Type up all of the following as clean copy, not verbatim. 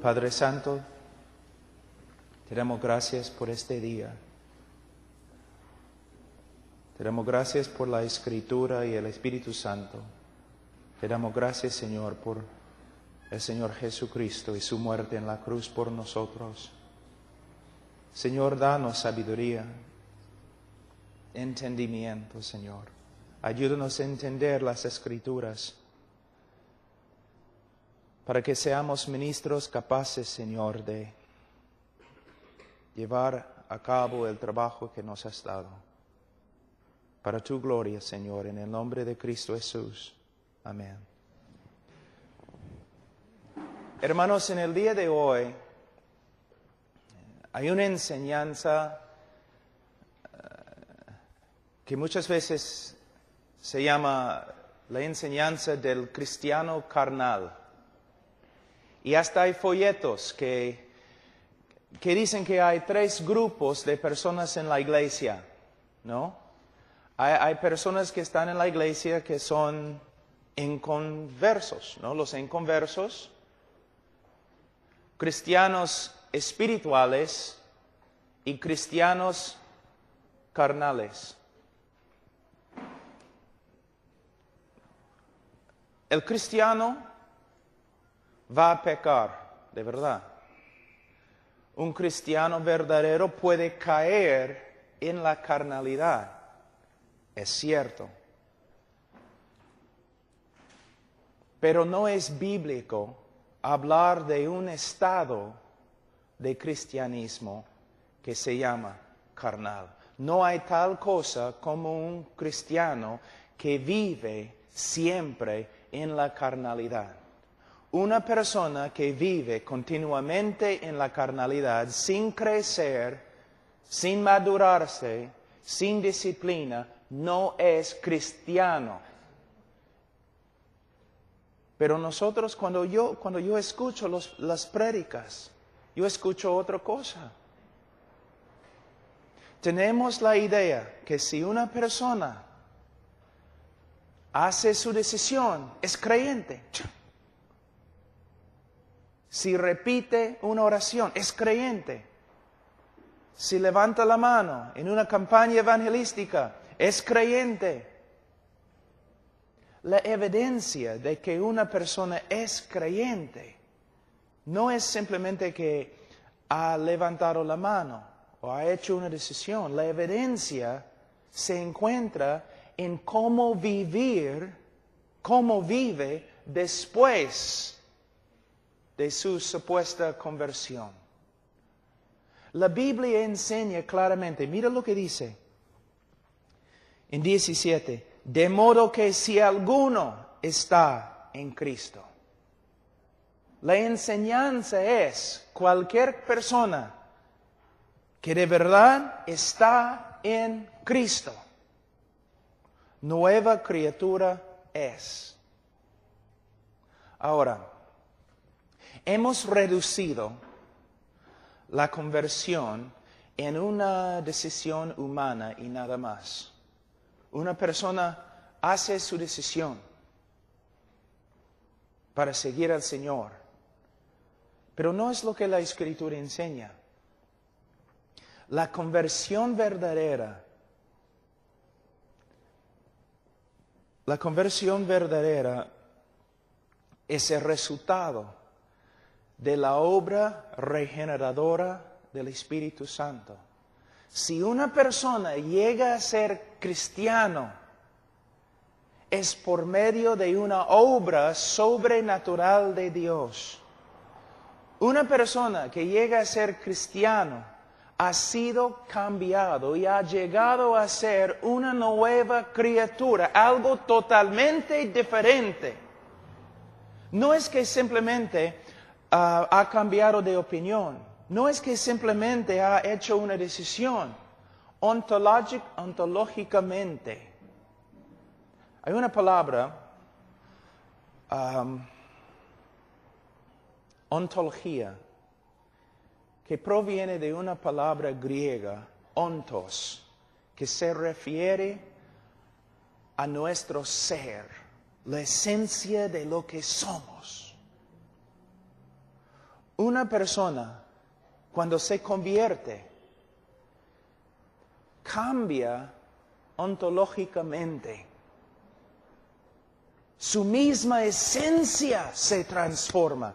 Padre Santo, te damos gracias por este día. Te damos gracias por la Escritura y el Espíritu Santo. Te damos gracias, Señor, por el Señor Jesucristo y su muerte en la cruz por nosotros. Señor, danos sabiduría, entendimiento, Señor. Ayúdanos a entender las Escrituras, para que seamos ministros capaces, Señor, de llevar a cabo el trabajo que nos has dado. Para tu gloria, Señor, en el nombre de Cristo Jesús. Amén. Hermanos, en el día de hoy hay una enseñanza que muchas veces se llama la enseñanza del cristiano carnal. Y hasta hay folletos que dicen que hay 3 grupos de personas en la iglesia, ¿no? Hay personas que están en la iglesia que son inconversos, ¿no? Los inconversos, cristianos espirituales y cristianos carnales. El cristiano va a pecar, de verdad. Un cristiano verdadero puede caer en la carnalidad, es cierto. Pero no es bíblico hablar de un estado de cristianismo que se llama carnal. No hay tal cosa como un cristiano que vive siempre en la carnalidad. Una persona que vive continuamente en la carnalidad, sin crecer, sin madurarse, sin disciplina, no es cristiano. Pero nosotros, cuando yo escucho las prédicas, yo escucho otra cosa. Tenemos la idea que si una persona hace su decisión, es creyente. Si repite una oración, es creyente. Si levanta la mano en una campaña evangelística, es creyente. La evidencia de que una persona es creyente no es simplemente que ha levantado la mano o ha hecho una decisión. La evidencia se encuentra en cómo vive después de su supuesta conversión. La Biblia enseña claramente, mira lo que dice en 17, de modo que si alguno está en Cristo. La enseñanza es cualquier persona que de verdad está en Cristo, nueva criatura es. Ahora, hemos reducido la conversión en una decisión humana y nada más. Una persona hace su decisión para seguir al Señor, pero no es lo que la Escritura enseña. La conversión verdadera es el resultado de la obra regeneradora del Espíritu Santo. Si una persona llega a ser cristiano, es por medio de una obra sobrenatural de Dios. Una persona que llega a ser cristiano ha sido cambiado y ha llegado a ser una nueva criatura, algo totalmente diferente. No es que simplemente ha cambiado de opinión. No es que simplemente ha hecho una decisión. Ontológicamente. Hay una palabra, ontología, que proviene de una palabra griega, ontos, que se refiere a nuestro ser, la esencia de lo que somos. una persona, cuando se convierte, cambia ontológicamente. Su misma esencia se transforma.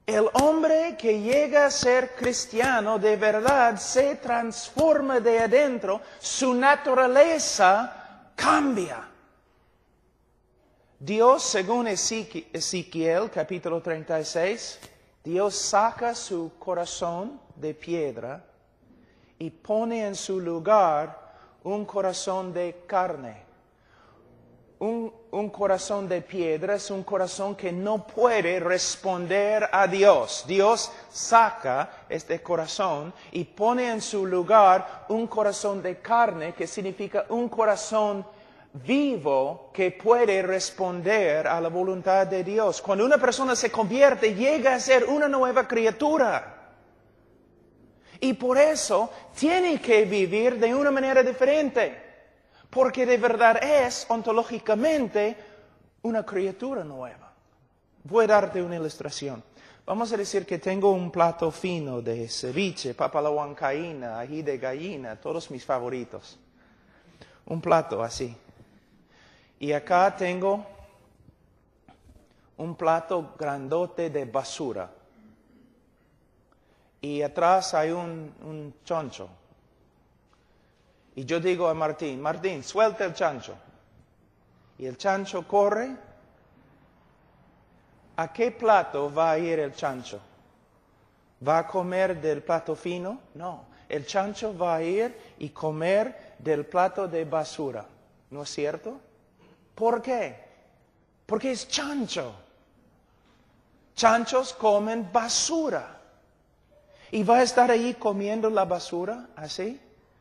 El hombre que llega a ser cristiano de verdad se transforma de adentro, su naturaleza cambia. Dios, según Ezequiel capítulo 36, Dios saca su corazón de piedra y pone en su lugar un corazón de carne. Un corazón de piedra es un corazón que no puede responder a Dios. Dios saca este corazón y pone en su lugar un corazón de carne, que significa un corazón vivo que puede responder a la voluntad de Dios. Cuando una persona se convierte, llega a ser una nueva criatura. Y por eso tiene que vivir de una manera diferente. Porque de verdad es ontológicamente una criatura nueva. Voy a darte una ilustración. Vamos a decir que tengo un plato fino de ceviche, papa a la huancaína, ají de gallina, todos mis favoritos. Un plato así. Y acá tengo un plato grandote de basura. Y atrás hay un chancho. Y yo digo a Martín, Martín, suelta el chancho. Y el chancho corre. ¿A qué plato va a ir el chancho? ¿Va a comer del plato fino? No. El chancho va a ir y comer del plato de basura. ¿No es cierto? ¿Por qué? Porque es chancho. Chanchos comen basura. Y va a estar ahí comiendo la basura, así,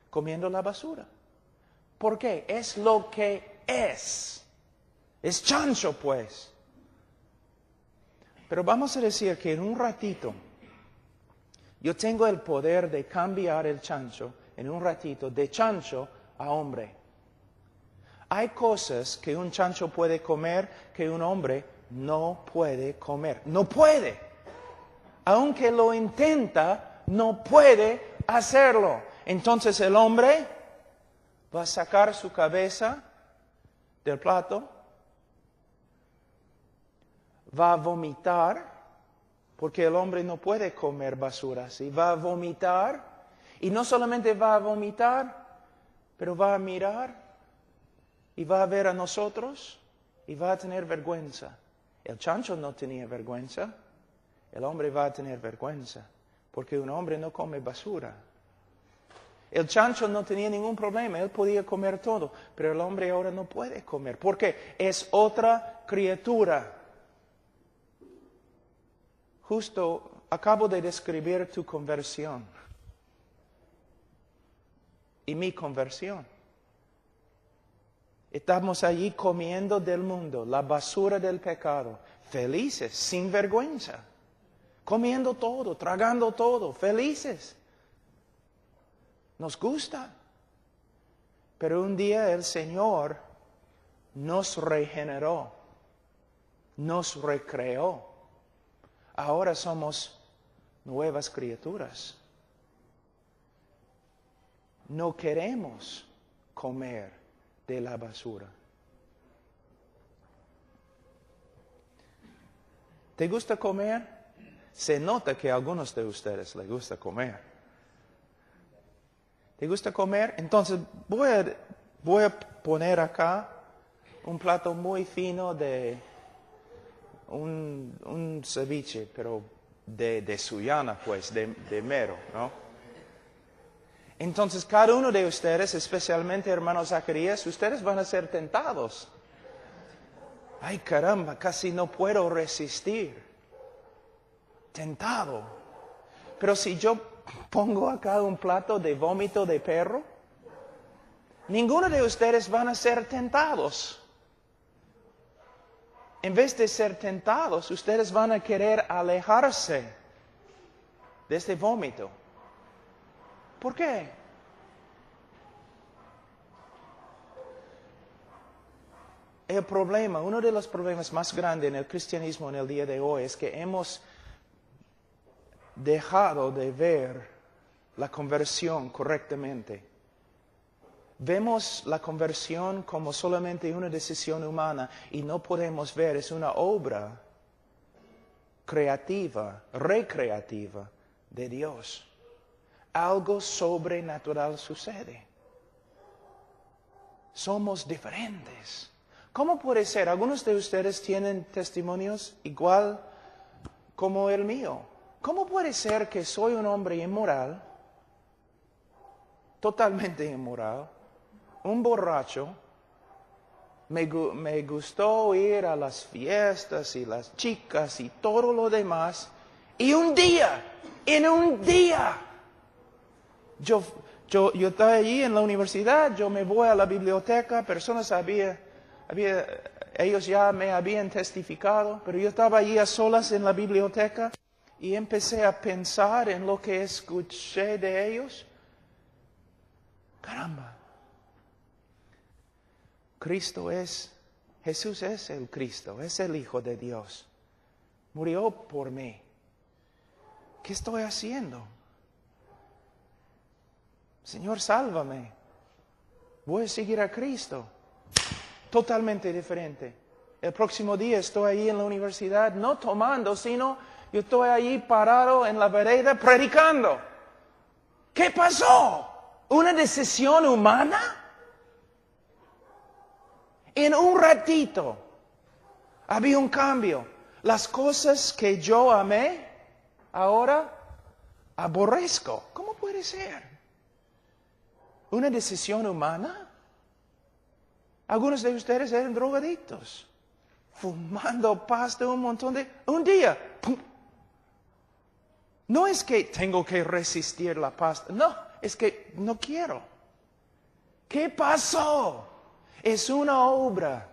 comiendo la basura. ¿Por qué? Es lo que es. Es chancho, pues. Pero vamos a decir que en un ratito, yo tengo el poder de cambiar el chancho, en un ratito, de chancho a hombre. Hay cosas que un chancho puede comer que un hombre no puede comer. No puede. Aunque lo intenta, no puede hacerlo. Entonces el hombre va a sacar su cabeza del plato, va a vomitar, porque el hombre no puede comer basura así. Va a vomitar, y no solamente va a vomitar, pero va a mirar, y va a ver a nosotros, y va a tener vergüenza. El chancho no tenía vergüenza. El hombre va a tener vergüenza, porque un hombre no come basura. El chancho no tenía ningún problema, él podía comer todo, pero el hombre ahora no puede comer, porque es otra criatura. Justo acabo de describir tu conversión y mi conversión. Estamos allí comiendo del mundo, la basura del pecado, felices, sin vergüenza. Comiendo todo, tragando todo, felices. Nos gusta. Pero un día el Señor nos regeneró, nos recreó. Ahora somos nuevas criaturas. No queremos comer de la basura. ¿Te gusta comer? Se nota que a algunos de ustedes les gusta comer. ¿Te gusta comer? Entonces voy a poner acá un plato muy fino de un ceviche, pero de Sullana, pues, de mero, ¿no? Entonces cada uno de ustedes, especialmente hermano Zacarías, ustedes van a ser tentados. Ay, caramba, casi no puedo resistir. Tentado. Pero si yo pongo acá un plato de vómito de perro, ninguno de ustedes van a ser tentados. En vez de ser tentados, ustedes van a querer alejarse de este vómito. ¿Por qué? El problema, uno de los problemas más grandes en el cristianismo en el día de hoy es que hemos dejado de ver la conversión correctamente. Vemos la conversión como solamente una decisión humana y no podemos ver, es una obra creativa, recreativa de Dios. Algo sobrenatural sucede. Somos diferentes. ¿Cómo puede ser? Algunos de ustedes tienen testimonios igual como el mío. ¿Cómo puede ser que soy un hombre inmoral, totalmente inmoral, un borracho? Me gustó ir a las fiestas y las chicas y todo lo demás. Y en un día, yo estaba allí en la universidad, yo me voy a la biblioteca, personas ellos ya me habían testificado, pero yo estaba allí a solas en la biblioteca y empecé a pensar en lo que escuché de ellos. Caramba. Jesús es el Cristo, es el Hijo de Dios. Murió por mí. ¿Qué estoy haciendo? Señor, sálvame. Voy a seguir a Cristo. Totalmente diferente. El próximo día estoy ahí en la universidad, no tomando, sino yo estoy ahí parado en la vereda predicando. ¿Qué pasó? ¿Una decisión humana? En un ratito había un cambio. Las cosas que yo amé, ahora aborrezco. ¿Cómo puede ser? ¿Una decisión humana? Algunos de ustedes eran drogadictos, fumando pasta un día. ¡Pum! No es que tengo que resistir la pasta, no, es que no quiero. ¿Qué pasó? Es una obra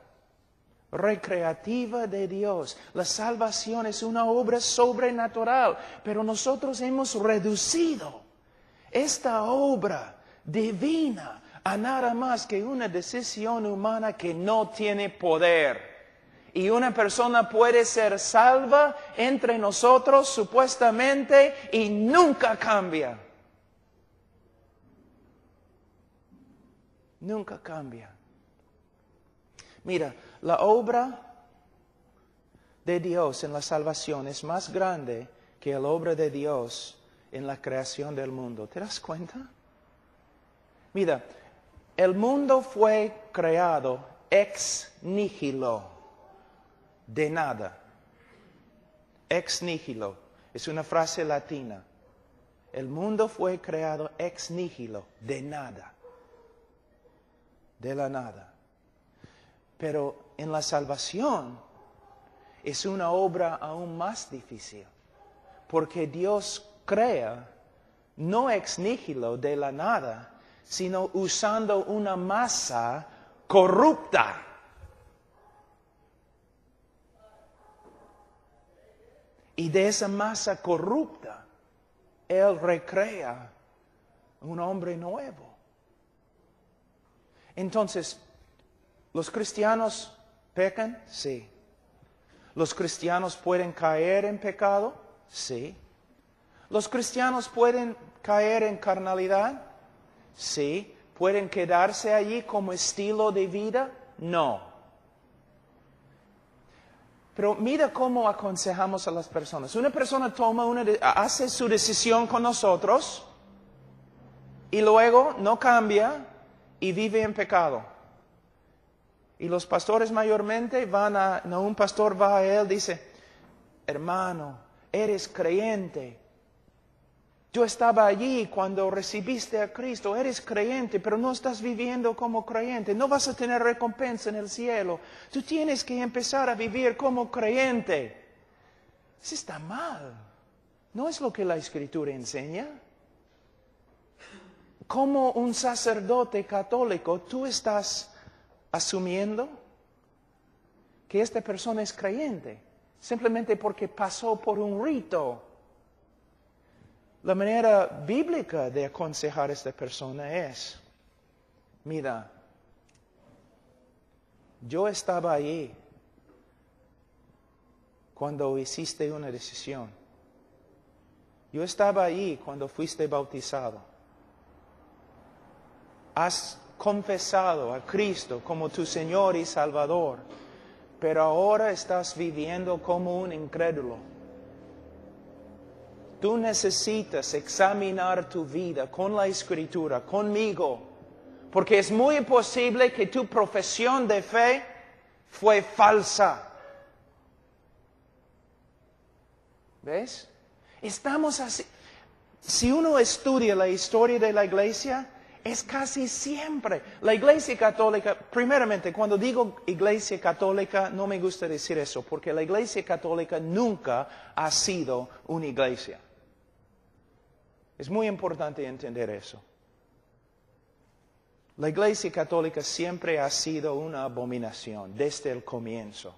recreativa de Dios. La salvación es una obra sobrenatural, pero nosotros hemos reducido esta obra divina a nada más que una decisión humana que no tiene poder. Y una persona puede ser salva entre nosotros supuestamente y nunca cambia. Nunca cambia. Mira, la obra de Dios en la salvación es más grande que la obra de Dios en la creación del mundo. ¿Te das cuenta? Mira, el mundo fue creado ex nihilo, de nada. Ex nihilo, es una frase latina. El mundo fue creado ex nihilo, de nada. De la nada. Pero en la salvación es una obra aún más difícil, porque Dios crea no ex nihilo, de la nada, sino usando una masa corrupta. Y de esa masa corrupta, Él recrea un hombre nuevo. Entonces, ¿los cristianos pecan? Sí. ¿Los cristianos pueden caer en pecado? Sí. ¿Los cristianos pueden caer en carnalidad? Sí. ¿Pueden quedarse allí como estilo de vida? No. Pero mira cómo aconsejamos a las personas. Una persona hace su decisión con nosotros y luego no cambia y vive en pecado. Y los pastores mayormente un pastor va a él y dice, hermano, eres creyente. Yo estaba allí cuando recibiste a Cristo, eres creyente, pero no estás viviendo como creyente. No vas a tener recompensa en el cielo. Tú tienes que empezar a vivir como creyente. Eso está mal. No es lo que la Escritura enseña. Como un sacerdote católico, tú estás asumiendo que esta persona es creyente, simplemente porque pasó por un rito. La manera bíblica de aconsejar a esta persona es, mira, yo estaba allí cuando hiciste una decisión. Yo estaba ahí cuando fuiste bautizado. Has confesado a Cristo como tu Señor y Salvador, pero ahora estás viviendo como un incrédulo. Tú necesitas examinar tu vida con la Escritura, conmigo, porque es muy posible que tu profesión de fe fue falsa. ¿Ves? Estamos así. Si uno estudia la historia de la iglesia, es casi siempre. La iglesia católica, primeramente, cuando digo iglesia católica, no me gusta decir eso, porque la iglesia católica nunca ha sido una iglesia. Es muy importante entender eso. La iglesia católica siempre ha sido una abominación desde el comienzo.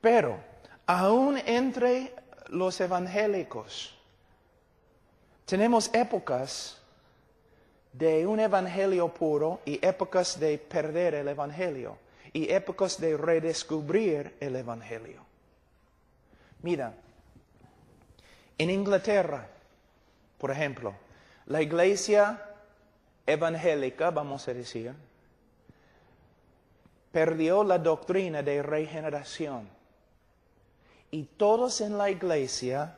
Pero, aún entre los evangélicos, tenemos épocas de un evangelio puro y épocas de perder el evangelio y épocas de redescubrir el evangelio. Mira, en Inglaterra, por ejemplo, la iglesia evangélica, vamos a decir, perdió la doctrina de regeneración. Y todos en la iglesia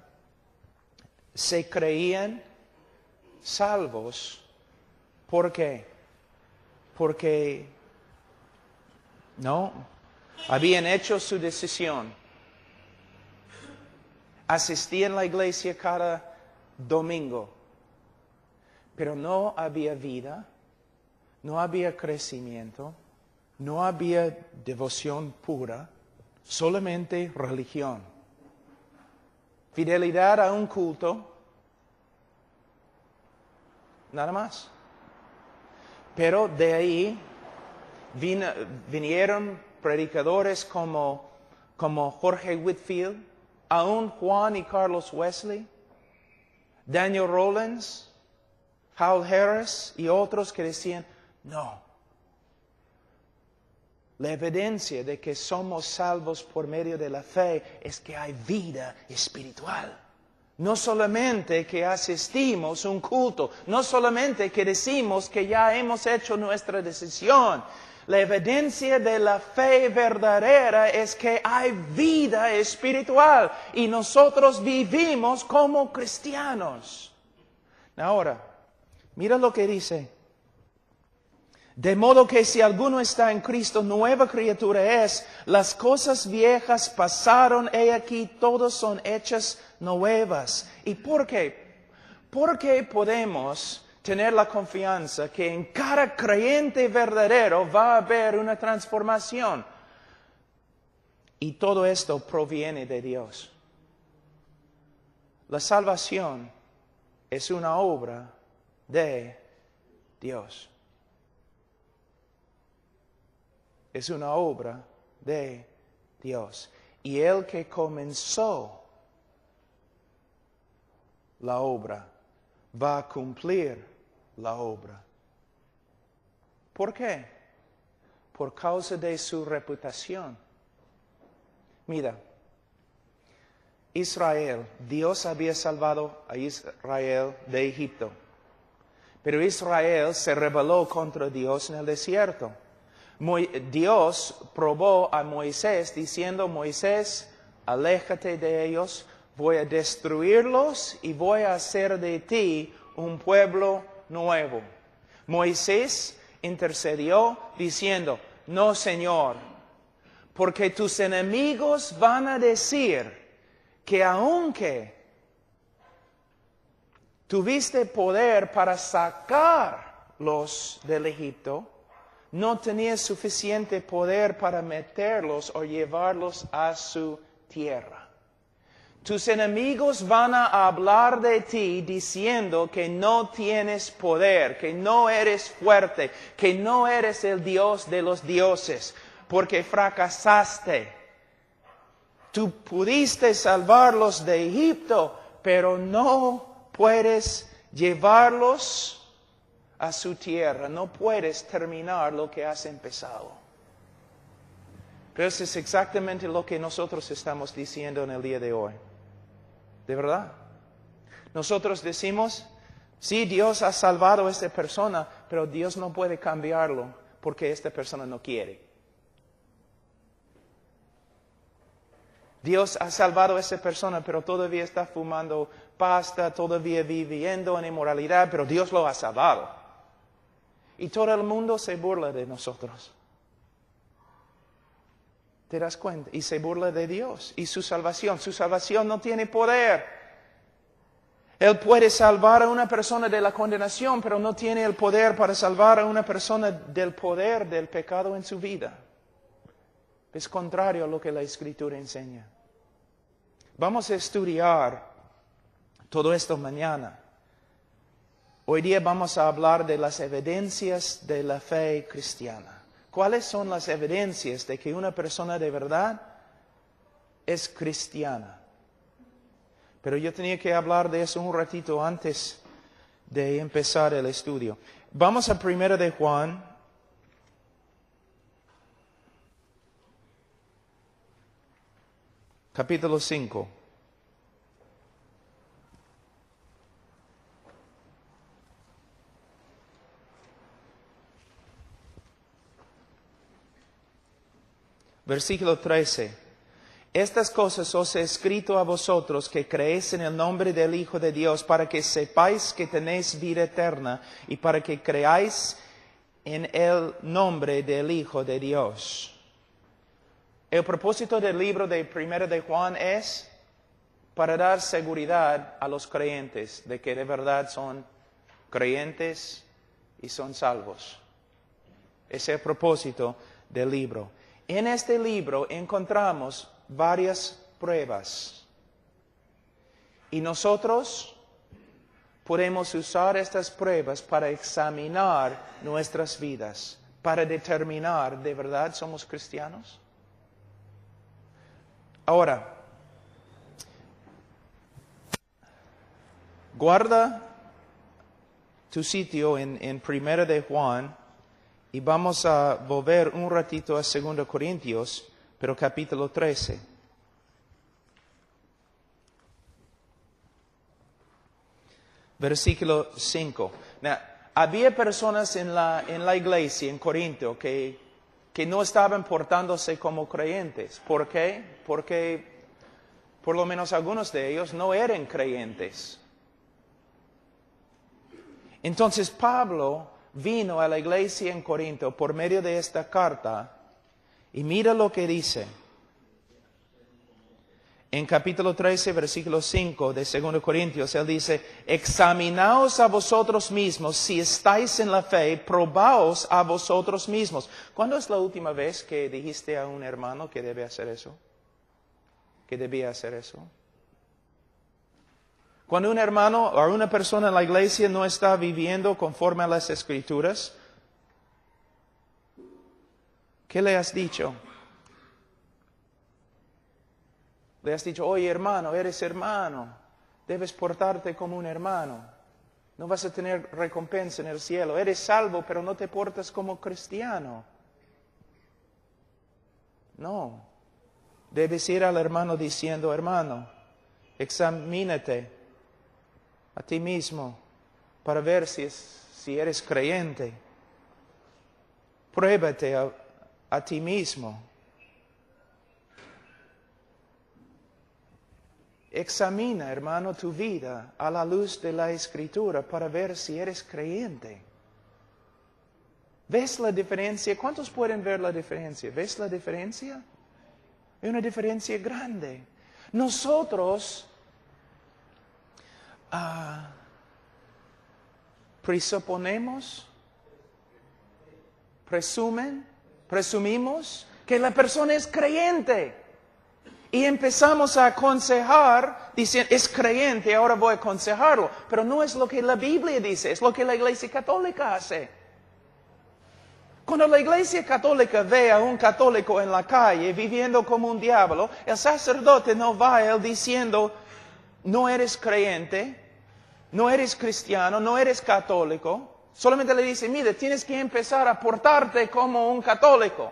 se creían salvos. ¿Por qué? Porque no habían hecho su decisión. Asistían a la iglesia cada domingo. Pero no había vida, no había crecimiento, no había devoción pura, solamente religión. Fidelidad a un culto, nada más. Pero de ahí vinieron predicadores como Jorge Whitefield, aún Juan y Carlos Wesley, Daniel Rollins, Hal Harris y otros que decían, no. La evidencia de que somos salvos por medio de la fe es que hay vida espiritual. No solamente que asistimos a un culto, no solamente que decimos que ya hemos hecho nuestra decisión. La evidencia de la fe verdadera es que hay vida espiritual y nosotros vivimos como cristianos. Ahora, mira lo que dice. De modo que si alguno está en Cristo, nueva criatura es. Las cosas viejas pasaron, he aquí, todas son hechas nuevas. ¿Y por qué? Porque podemos tener la confianza que en cada creyente verdadero va a haber una transformación. Y todo esto proviene de Dios. La salvación es una obra de Dios. Es una obra de Dios. Y el que comenzó la obra va a cumplir la obra. ¿Por qué? Por causa de su reputación. Mira, Israel, Dios había salvado a Israel de Egipto. Pero Israel se rebeló contra Dios en el desierto. Dios probó a Moisés diciendo, Moisés, aléjate de ellos, voy a destruirlos y voy a hacer de ti un pueblo nuevo. Moisés intercedió diciendo, no, Señor, porque tus enemigos van a decir que aunque tuviste poder para sacarlos del Egipto, no tenías suficiente poder para meterlos o llevarlos a su tierra. Tus enemigos van a hablar de ti diciendo que no tienes poder, que no eres fuerte, que no eres el Dios de los dioses, porque fracasaste. Tú pudiste salvarlos de Egipto, pero no puedes llevarlos a su tierra. No puedes terminar lo que has empezado. Pero eso es exactamente lo que nosotros estamos diciendo en el día de hoy. De verdad. Nosotros decimos, sí, Dios ha salvado a esta persona, pero Dios no puede cambiarlo porque esta persona no quiere. Dios ha salvado a esa persona, pero todavía está fumando pasta, todavía viviendo en inmoralidad, pero Dios lo ha salvado. Y todo el mundo se burla de nosotros. ¿Te das cuenta? Y se burla de Dios y su salvación. Su salvación no tiene poder. Él puede salvar a una persona de la condenación, pero no tiene el poder para salvar a una persona del poder del pecado en su vida. Es contrario a lo que la Escritura enseña. Vamos a estudiar todo esto mañana. Hoy día vamos a hablar de las evidencias de la fe cristiana. ¿Cuáles son las evidencias de que una persona de verdad es cristiana? Pero yo tenía que hablar de eso un ratito antes de empezar el estudio. Vamos a 1 de Juan. Capítulo 5. Versículo 13. Estas cosas os he escrito a vosotros que creéis en el nombre del Hijo de Dios, para que sepáis que tenéis vida eterna y para que creáis en el nombre del Hijo de Dios. El propósito del libro de 1 de Juan es para dar seguridad a los creyentes de que de verdad son creyentes y son salvos. Ese es el propósito del libro. En este libro encontramos varias pruebas y nosotros podemos usar estas pruebas para examinar nuestras vidas, para determinar de verdad somos cristianos. Ahora, guarda tu sitio en 1 de Juan y vamos a volver un ratito a 2 Corintios, pero capítulo 13. Versículo 5. Now, había personas en la iglesia en Corinto que no estaban portándose como creyentes. ¿Por qué? Porque por lo menos algunos de ellos no eran creyentes. Entonces Pablo vino a la iglesia en Corinto por medio de esta carta y mira lo que dice. En capítulo 13, versículo 5 de 2 Corintios, él dice, examinaos a vosotros mismos si estáis en la fe, probaos a vosotros mismos. ¿Cuándo es la última vez que dijiste a un hermano que debe hacer eso? ¿Que debía hacer eso? Cuando un hermano o una persona en la iglesia no está viviendo conforme a las Escrituras, ¿qué le has dicho? Le has dicho, oye hermano, eres hermano, debes portarte como un hermano, no vas a tener recompensa en el cielo, eres salvo pero no te portas como cristiano. No, debes ir al hermano diciendo, hermano, examínate a ti mismo para ver si eres creyente. Pruébate a ti mismo. Examina, hermano, tu vida a la luz de la Escritura para ver si eres creyente. ¿Ves la diferencia? ¿Cuántos pueden ver la diferencia? ¿Ves la diferencia? Hay una diferencia grande. Nosotros presumimos que la persona es creyente. Y empezamos a aconsejar, diciendo, es creyente, ahora voy a aconsejarlo. Pero no es lo que la Biblia dice, es lo que la Iglesia Católica hace. Cuando la Iglesia Católica ve a un católico en la calle viviendo como un diablo, el sacerdote no va a él diciendo, no eres creyente, no eres cristiano, no eres católico. Solamente le dice, mire, tienes que empezar a portarte como un católico.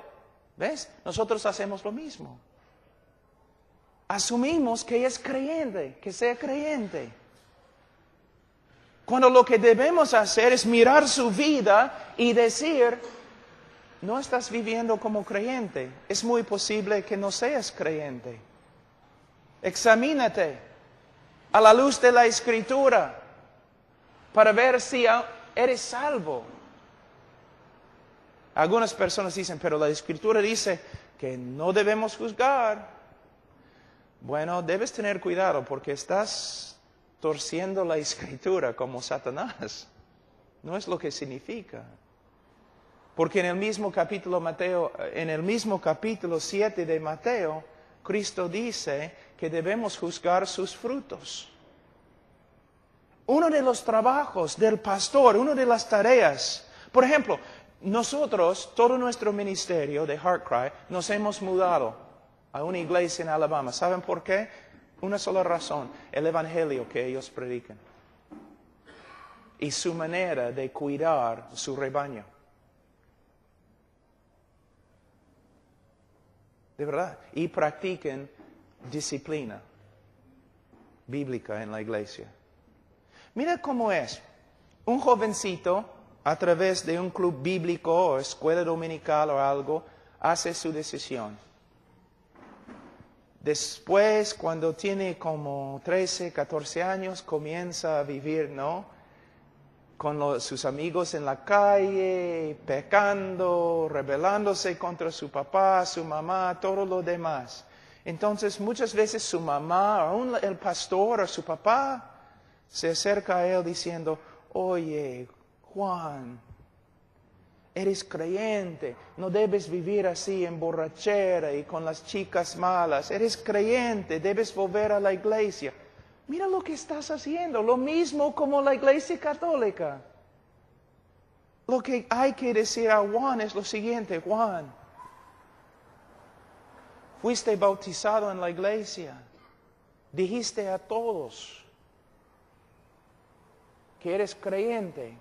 ¿Ves? Nosotros hacemos lo mismo. asumimos que es creyente, que sea creyente. Cuando lo que debemos hacer es mirar su vida y decir, no estás viviendo como creyente. Es muy posible que no seas creyente. Examínate a la luz de la Escritura para ver si eres salvo. Algunas personas dicen, pero la Escritura dice que no debemos juzgar. Bueno, debes tener cuidado porque estás torciendo la Escritura como Satanás. No es lo que significa. Porque en el mismo capítulo 7 de Mateo, Cristo dice que debemos juzgar sus frutos. Uno de los trabajos del pastor, una de las tareas, por ejemplo, nosotros, todo nuestro ministerio de HeartCry, nos hemos mudado a una iglesia en Alabama. ¿Saben por qué? Una sola razón, el evangelio que ellos predican. Y su manera de cuidar su rebaño. De verdad. Y practiquen disciplina bíblica en la iglesia. Mira cómo es. Un jovencito, a través de un club bíblico o escuela dominical o algo, hace su decisión. Después, cuando tiene como 13, 14 años, comienza a vivir, ¿no? Con sus amigos en la calle, pecando, rebelándose contra su papá, su mamá, todo lo demás. Entonces, muchas veces su mamá, aún el pastor o su papá, se acerca a él diciendo, oye, Juan, eres creyente, no debes vivir así en borrachera y con las chicas malas. Eres creyente, debes volver a la iglesia. Mira lo que estás haciendo, lo mismo como la iglesia católica. Lo que hay que decir a Juan es lo siguiente, Juan, fuiste bautizado en la iglesia, dijiste a todos que eres creyente.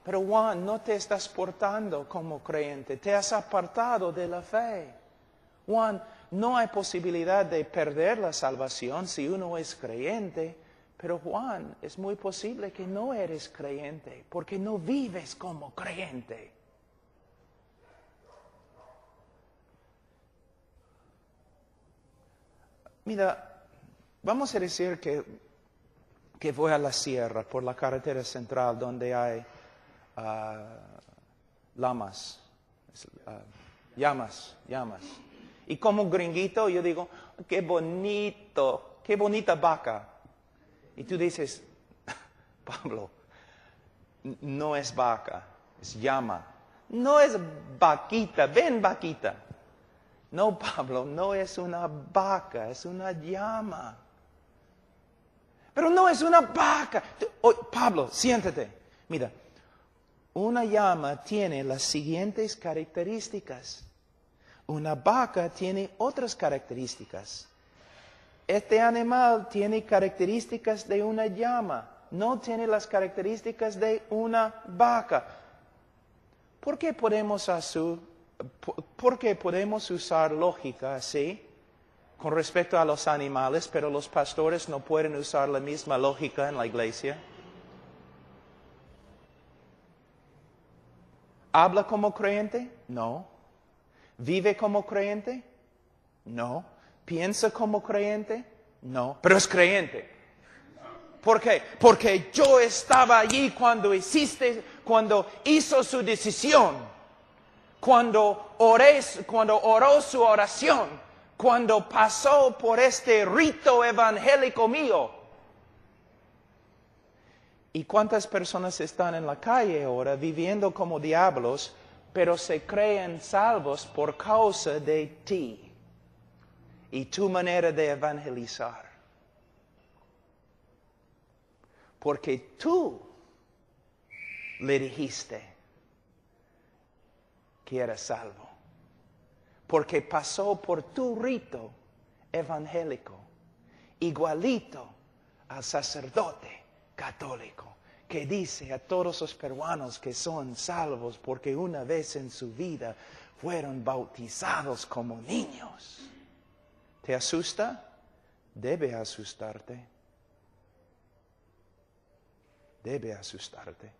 Pero Juan, no te estás portando como creyente, te has apartado de la fe. Juan, no hay posibilidad de perder la salvación si uno es creyente. Pero Juan, es muy posible que no eres creyente, porque no vives como creyente. Mira, vamos a decir que voy a la sierra por la carretera central donde hay llamas. Y como gringuito yo digo, qué bonito, qué bonita vaca. Y tú dices, Pablo, no es vaca, es llama. No es vaquita, ven vaquita. No, Pablo, no es una vaca, es una llama. Pero no es una vaca. Pablo, siéntate. Mira, una llama tiene las siguientes características. Una vaca tiene otras características. Este animal tiene características de una llama, no tiene las características de una vaca. ¿Por qué podemos usar lógica así con respecto a los animales, pero los pastores no pueden usar la misma lógica en la iglesia? ¿Habla como creyente? No. ¿Vive como creyente? No. ¿Piensa como creyente? No. Pero es creyente. ¿Por qué? Porque yo estaba allí cuando hizo su decisión, cuando oró su oración, cuando pasó por este rito evangélico mío. ¿Y cuántas personas están en la calle ahora viviendo como diablos, pero se creen salvos por causa de ti y tu manera de evangelizar? Porque tú le dijiste que era salvo. Porque pasó por tu rito evangélico, igualito al sacerdote católico, que dice a todos los peruanos que son salvos porque una vez en su vida fueron bautizados como niños. ¿Te asusta? Debe asustarte. Debe asustarte.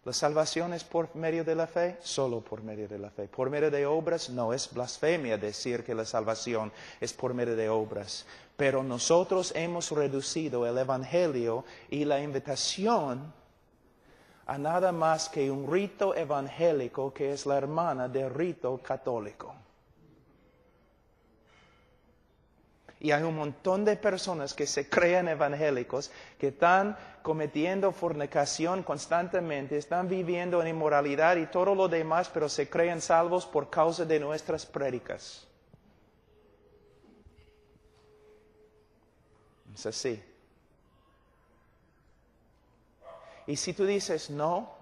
¿La salvación es por medio de la fe? Solo por medio de la fe. ¿Por medio de obras? No, es blasfemia decir que la salvación es por medio de obras. Pero nosotros hemos reducido el Evangelio y la invitación a nada más que un rito evangélico que es la hermana del rito católico. Y hay un montón de personas que se creen evangélicos, que están cometiendo fornicación constantemente, están viviendo en inmoralidad y todo lo demás, pero se creen salvos por causa de nuestras prédicas. Es así. Y si tú dices no,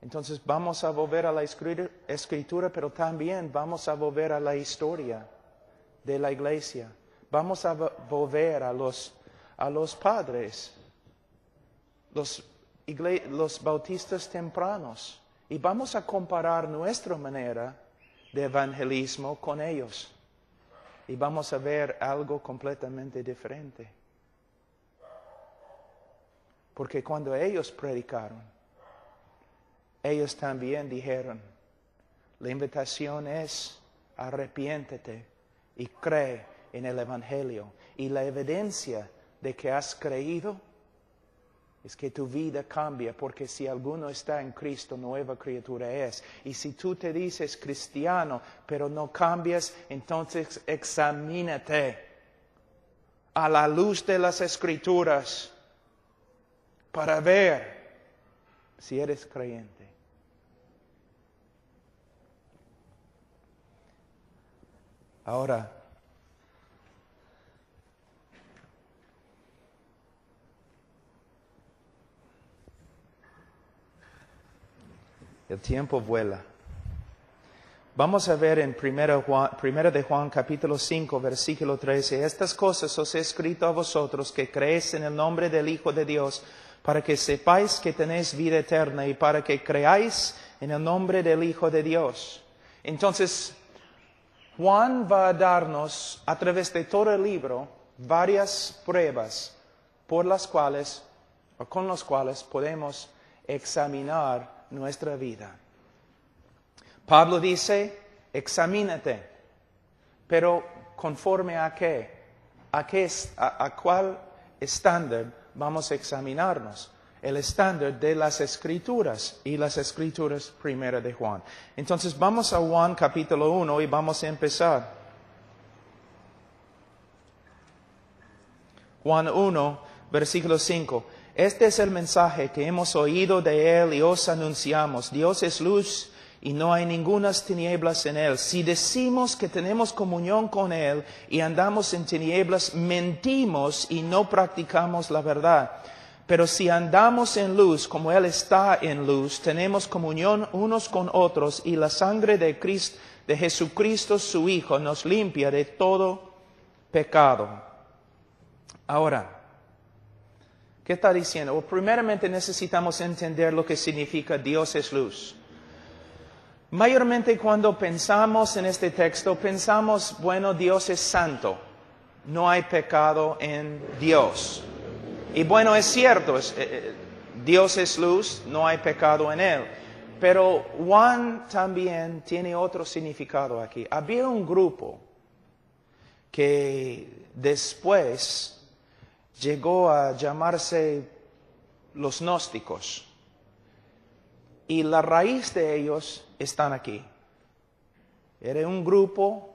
entonces vamos a volver a la escritura, pero también vamos a volver a la historia de la iglesia. Vamos a volver a los padres, los bautistas tempranos, y vamos a comparar nuestra manera de evangelismo con ellos. Y vamos a ver algo completamente diferente. Porque cuando ellos predicaron, ellos también dijeron, la invitación es arrepiéntete y cree en el Evangelio. Y la evidencia de que has creído es que tu vida cambia, porque si alguno está en Cristo, nueva criatura es. Y si tú te dices cristiano, pero no cambias, entonces examínate a la luz de las Escrituras para ver si eres creyente. Ahora, el tiempo vuela. Vamos a ver en 1 de Juan capítulo 5, versículo 13. Estas cosas os he escrito a vosotros que creéis en el nombre del Hijo de Dios, para que sepáis que tenéis vida eterna y para que creáis en el nombre del Hijo de Dios. Entonces, Juan va a darnos, a través de todo el libro, varias pruebas por las cuales, o con las cuales podemos examinar nuestra vida. Pablo dice, examínate, pero ¿conforme a qué? ¿A cuál estándar vamos a examinarnos? El estándar de las Escrituras, y las Escrituras primera de Juan. Entonces vamos a Juan capítulo 1 y vamos a empezar. Juan 1, versículo 5. Este es el mensaje que hemos oído de Él y os anunciamos. Dios es luz y no hay ningunas tinieblas en Él. Si decimos que tenemos comunión con Él y andamos en tinieblas, mentimos y no practicamos la verdad. Pero si andamos en luz, como Él está en luz, tenemos comunión unos con otros, y la sangre de Jesucristo, su Hijo, nos limpia de todo pecado. Ahora, ¿qué está diciendo? Well, primeramente necesitamos entender lo que significa Dios es luz. Mayormente cuando pensamos en este texto, pensamos, bueno, Dios es santo. No hay pecado en Dios. Y bueno, es cierto, Dios es luz, no hay pecado en Él. Pero Juan también tiene otro significado aquí. Había un grupo que después llegó a llamarse los gnósticos. Y la raíz de ellos están aquí. Era un grupo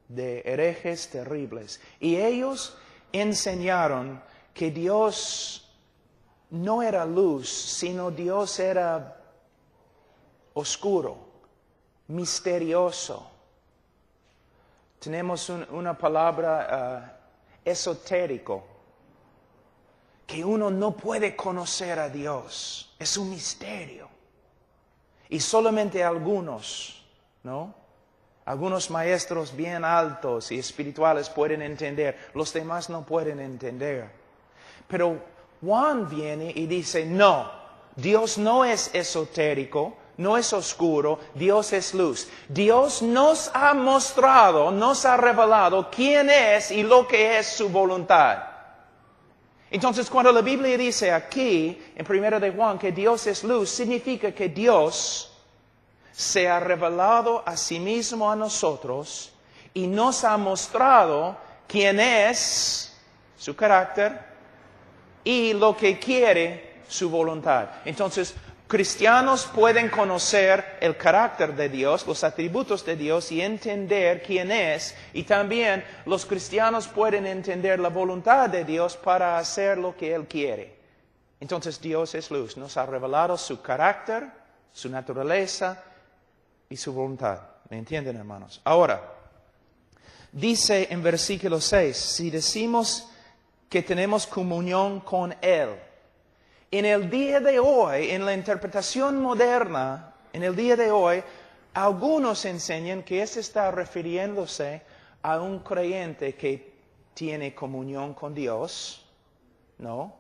de herejes terribles. Y ellos enseñaron que Dios no era luz, sino Dios era oscuro, misterioso. Tenemos una palabra esotérico, que uno no puede conocer a Dios. Es un misterio. Y solamente algunos, ¿no? Algunos maestros bien altos y espirituales pueden entender. Los demás no pueden entender. Pero Juan viene y dice, no, Dios no es esotérico, no es oscuro, Dios es luz. Dios nos ha mostrado, nos ha revelado quién es y lo que es su voluntad. Entonces, cuando la Biblia dice aquí, en 1 de Juan, que Dios es luz, significa que Dios se ha revelado a sí mismo a nosotros y nos ha mostrado quién es, su carácter, y lo que quiere, su voluntad. Entonces, cristianos pueden conocer el carácter de Dios, los atributos de Dios y entender quién es. Y también los cristianos pueden entender la voluntad de Dios para hacer lo que Él quiere. Entonces Dios es luz, nos ha revelado su carácter, su naturaleza y su voluntad. ¿Me entienden, hermanos? Ahora, dice en versículo 6, si decimos que tenemos comunión con Él. En el día de hoy, en la interpretación moderna, en el día de hoy, algunos enseñan que eso está refiriéndose a un creyente que tiene comunión con Dios, ¿no?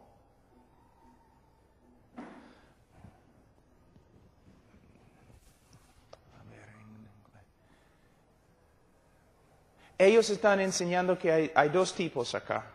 Ellos están enseñando que hay dos tipos acá.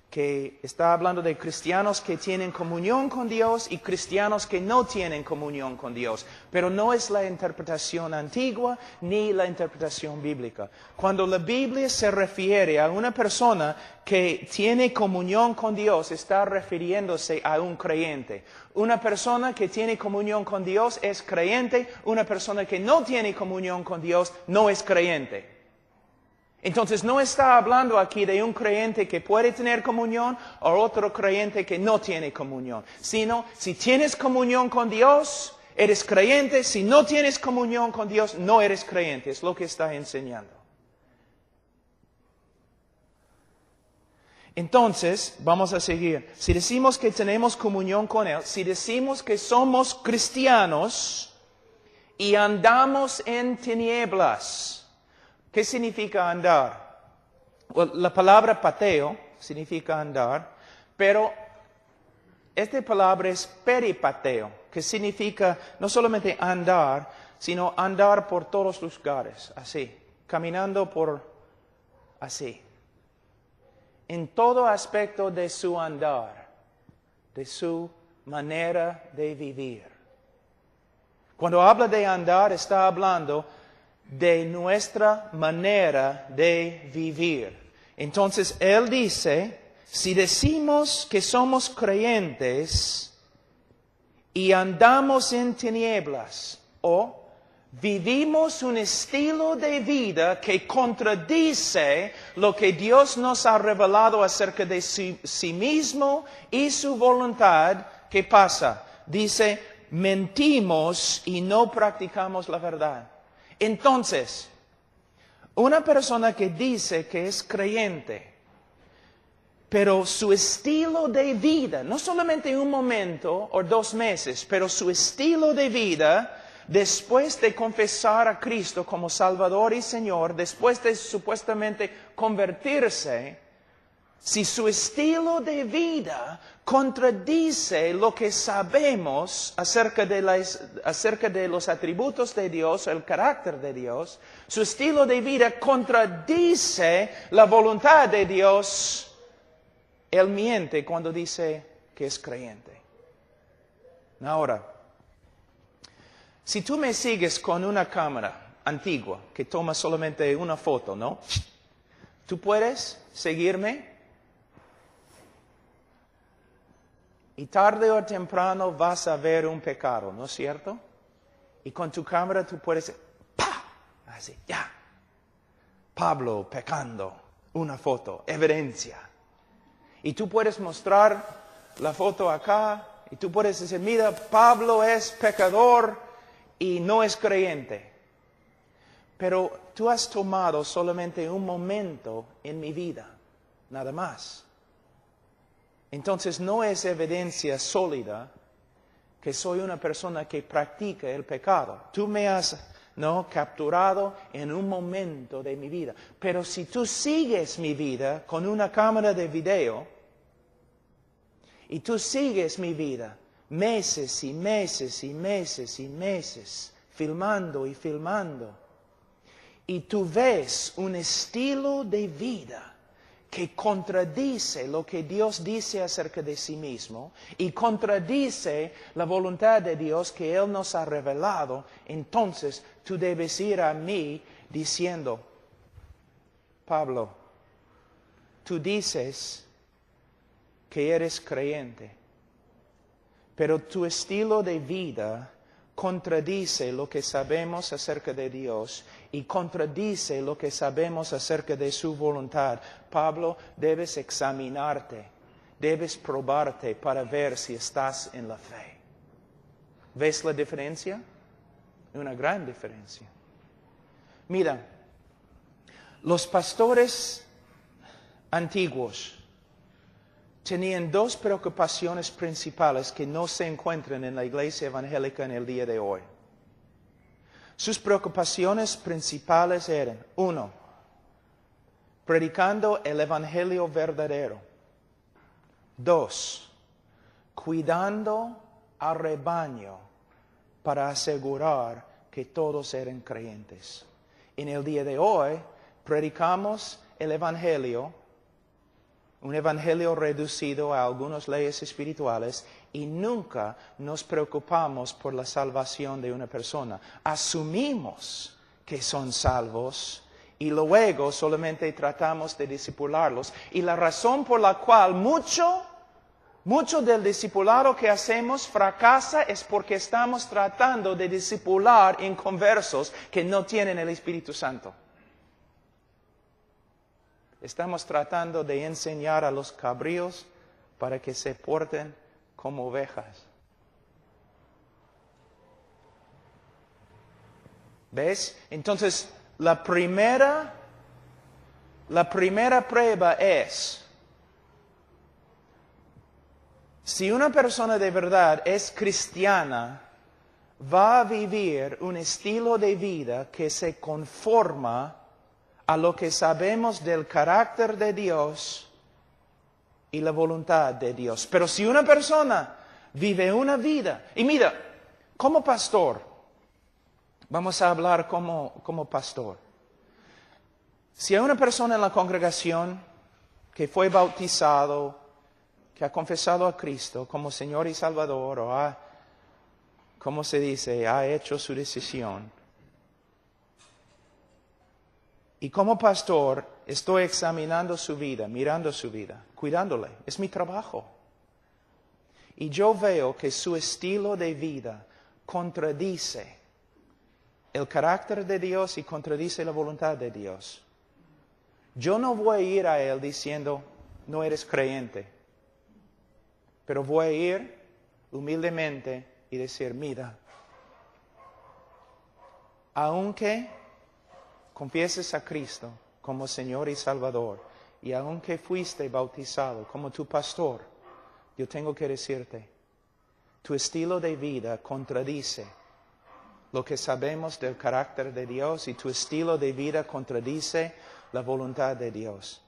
Que está hablando de cristianos que tienen comunión con Dios y cristianos que no tienen comunión con Dios. Pero no es la interpretación antigua ni la interpretación bíblica. Cuando la Biblia se refiere a una persona que tiene comunión con Dios, está refiriéndose a un creyente. Una persona que tiene comunión con Dios es creyente. Una persona que no tiene comunión con Dios no es creyente. Entonces no está hablando aquí de un creyente que puede tener comunión o otro creyente que no tiene comunión, sino si tienes comunión con Dios, eres creyente, si no tienes comunión con Dios, no eres creyente, es lo que está enseñando. Entonces, vamos a seguir. Si decimos que tenemos comunión con Él, si decimos que somos cristianos y andamos en tinieblas, ¿qué significa andar? Well, la palabra pateo significa andar, pero esta palabra es peripateo, que significa no solamente andar, sino andar por todos los lugares, así, caminando por así. En todo aspecto de su andar, de su manera de vivir. Cuando habla de andar, está hablando de nuestra manera de vivir. Entonces, Él dice, si decimos que somos creyentes y andamos en tinieblas o vivimos un estilo de vida que contradice lo que Dios nos ha revelado acerca de sí mismo y su voluntad, ¿qué pasa? Dice, mentimos y no practicamos la verdad. Entonces, una persona que dice que es creyente, pero su estilo de vida, no solamente un momento o 2 meses, pero su estilo de vida, después de confesar a Cristo como Salvador y Señor, después de supuestamente convertirse, si su estilo de vida contradice lo que sabemos acerca de los atributos de Dios, el carácter de Dios, su estilo de vida contradice la voluntad de Dios, él miente cuando dice que es creyente. Ahora, si tú me sigues con una cámara antigua que toma solamente una foto, ¿no? ¿Tú puedes seguirme? Y tarde o temprano vas a ver un pecado, ¿no es cierto? Y con tu cámara tú puedes, ¡pah! Así, ya. Pablo pecando, una foto, evidencia. Y tú puedes mostrar la foto acá, y tú puedes decir, mira, Pablo es pecador y no es creyente. Pero tú has tomado solamente un momento en mi vida, nada más. Entonces no es evidencia sólida que soy una persona que practica el pecado. Tú me has capturado en un momento de mi vida. Pero si tú sigues mi vida con una cámara de video y tú sigues mi vida, meses y meses y meses y meses filmando y filmando. Y tú ves un estilo de vida que contradice lo que Dios dice acerca de sí mismo y contradice la voluntad de Dios que Él nos ha revelado, entonces tú debes ir a mí diciendo, Pablo, tú dices que eres creyente, pero tu estilo de vida contradice lo que sabemos acerca de Dios y contradice lo que sabemos acerca de su voluntad. Pablo, debes examinarte, debes probarte para ver si estás en la fe. ¿Ves la diferencia? Una gran diferencia. Mira, los pastores antiguos tenían dos preocupaciones principales que no se encuentran en la iglesia evangélica en el día de hoy. Sus preocupaciones principales eran, 1, predicando el evangelio verdadero. 2, cuidando al rebaño para asegurar que todos eran creyentes. En el día de hoy, predicamos el evangelio, un evangelio reducido a algunas leyes espirituales y nunca nos preocupamos por la salvación de una persona. Asumimos que son salvos y luego solamente tratamos de discipularlos. Y la razón por la cual mucho del discipulado que hacemos fracasa es porque estamos tratando de discipular inconversos que no tienen el Espíritu Santo. Estamos tratando de enseñar a los cabríos para que se porten como ovejas. ¿Ves? Entonces, la primera prueba es, si una persona de verdad es cristiana, va a vivir un estilo de vida que se conforma a lo que sabemos del carácter de Dios y la voluntad de Dios. Pero si una persona vive una vida, y mira, como pastor, vamos a hablar como pastor. Si hay una persona en la congregación que fue bautizado, que ha confesado a Cristo como Señor y Salvador, o ha hecho su decisión, y como pastor estoy examinando su vida, mirando su vida, cuidándole. Es mi trabajo. Y yo veo que su estilo de vida contradice el carácter de Dios y contradice la voluntad de Dios. Yo no voy a ir a Él diciendo, no eres creyente. Pero voy a ir humildemente y decir, mira, aunque confieses a Cristo como Señor y Salvador, y aunque fuiste bautizado como tu pastor, yo tengo que decirte, tu estilo de vida contradice lo que sabemos del carácter de Dios y tu estilo de vida contradice la voluntad de Dios.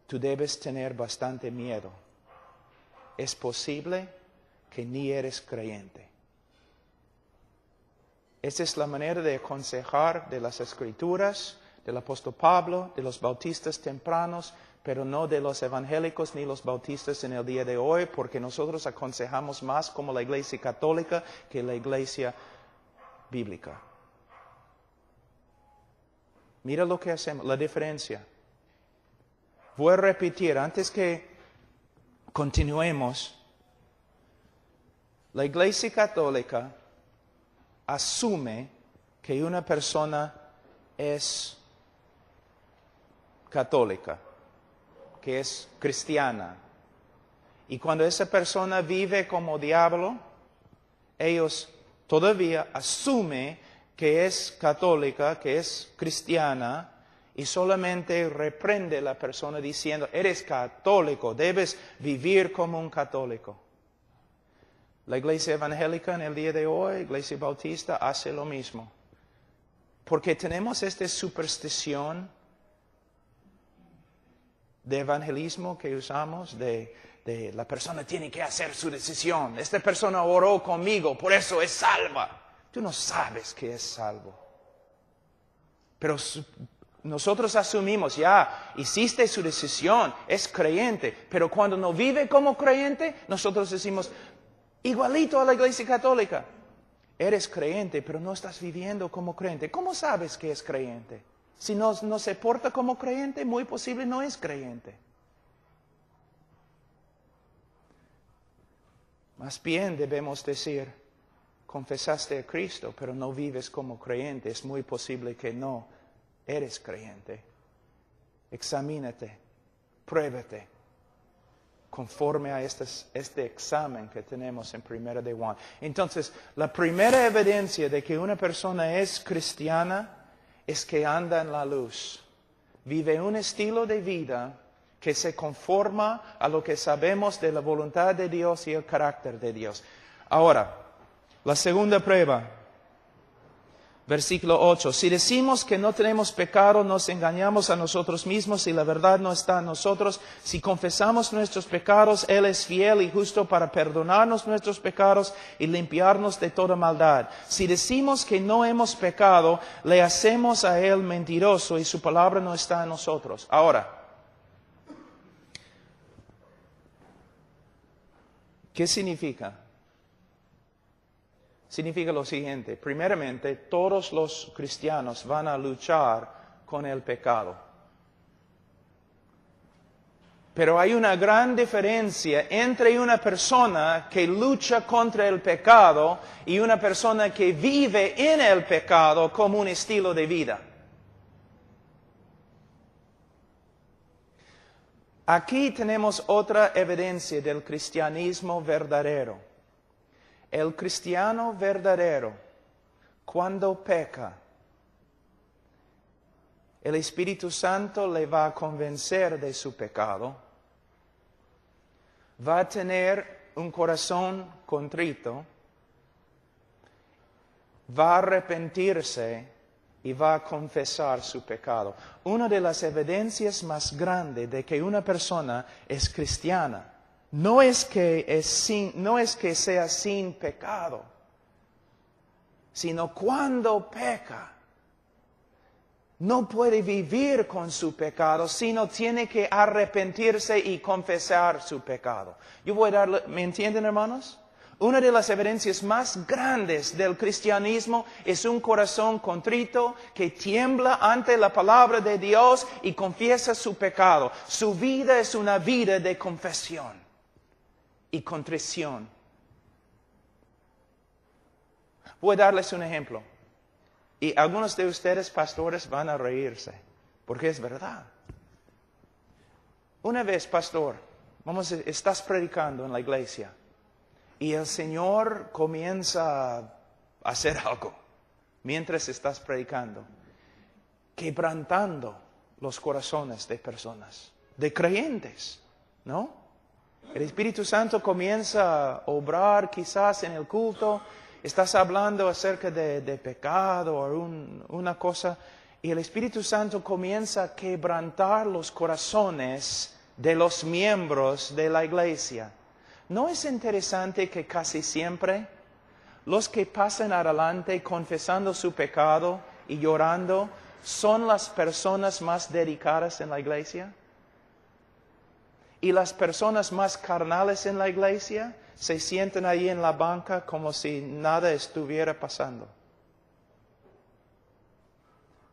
Tú debes tener bastante miedo. Es posible que ni eres creyente. Esta es la manera de aconsejar de las Escrituras, del apóstol Pablo, de los bautistas tempranos, pero no de los evangélicos ni los bautistas en el día de hoy, porque nosotros aconsejamos más como la Iglesia católica que la Iglesia bíblica. Mira lo que hacemos, la diferencia. Voy a repetir, antes que continuemos, la Iglesia católica asume que una persona es católica, que es cristiana. Y cuando esa persona vive como diablo, ellos todavía asumen que es católica, que es cristiana, y solamente reprende a la persona diciendo, eres católico, debes vivir como un católico. La iglesia evangélica en el día de hoy, iglesia bautista, hace lo mismo. Porque tenemos esta superstición de evangelismo que usamos, de la persona tiene que hacer su decisión. Esta persona oró conmigo, por eso es salva. Tú no sabes que es salvo. Pero nosotros asumimos, ya hiciste su decisión, es creyente. Pero cuando no vive como creyente, nosotros decimos, igualito a la Iglesia Católica. Eres creyente, pero no estás viviendo como creyente. ¿Cómo sabes que es creyente? Si no se porta como creyente, muy posible no es creyente. Más bien debemos decir, confesaste a Cristo, pero no vives como creyente. Es muy posible que no eres creyente. Examínate, pruébate, conforme a este examen que tenemos en 1 de Juan. Entonces, la primera evidencia de que una persona es cristiana es que anda en la luz. Vive un estilo de vida que se conforma a lo que sabemos de la voluntad de Dios y el carácter de Dios. Ahora, la segunda prueba, versículo 8. Si decimos que no tenemos pecado, nos engañamos a nosotros mismos y la verdad no está en nosotros. Si confesamos nuestros pecados, Él es fiel y justo para perdonarnos nuestros pecados y limpiarnos de toda maldad. Si decimos que no hemos pecado, le hacemos a Él mentiroso y su palabra no está en nosotros. Ahora, ¿qué significa? Significa lo siguiente. Primeramente, todos los cristianos van a luchar con el pecado. Pero hay una gran diferencia entre una persona que lucha contra el pecado y una persona que vive en el pecado como un estilo de vida. Aquí tenemos otra evidencia del cristianismo verdadero. El cristiano verdadero, cuando peca, el Espíritu Santo le va a convencer de su pecado, va a tener un corazón contrito, va a arrepentirse y va a confesar su pecado. Una de las evidencias más grandes de que una persona es cristiana no es que sea sin pecado, sino cuando peca. No puede vivir con su pecado, sino tiene que arrepentirse y confesar su pecado. ¿Me entienden, hermanos? Una de las evidencias más grandes del cristianismo es un corazón contrito que tiembla ante la palabra de Dios y confiesa su pecado. Su vida es una vida de confesión y contrición. Voy a darles un ejemplo. Y algunos de ustedes, pastores, van a reírse, porque es verdad. Una vez, pastor, estás predicando en la iglesia. Y el Señor comienza a hacer algo mientras estás predicando, quebrantando los corazones de personas, de creyentes, ¿no? El Espíritu Santo comienza a obrar quizás en el culto, estás hablando acerca de pecado o una cosa, y el Espíritu Santo comienza a quebrantar los corazones de los miembros de la iglesia. ¿No es interesante que casi siempre los que pasan adelante confesando su pecado y llorando son las personas más dedicadas en la iglesia? Y las personas más carnales en la iglesia se sientan ahí en la banca como si nada estuviera pasando.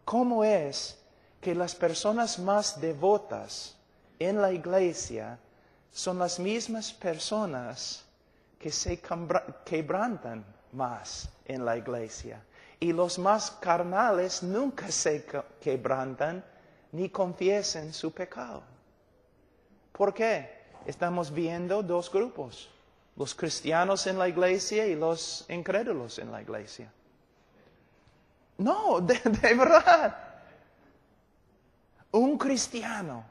¿Cómo es que las personas más devotas en la iglesia son las mismas personas que se quebrantan más en la iglesia? Y los más carnales nunca se quebrantan ni confiesan su pecado. ¿Por qué? Estamos viendo dos grupos, los cristianos en la iglesia y los incrédulos en la iglesia. No, de verdad. Un cristiano,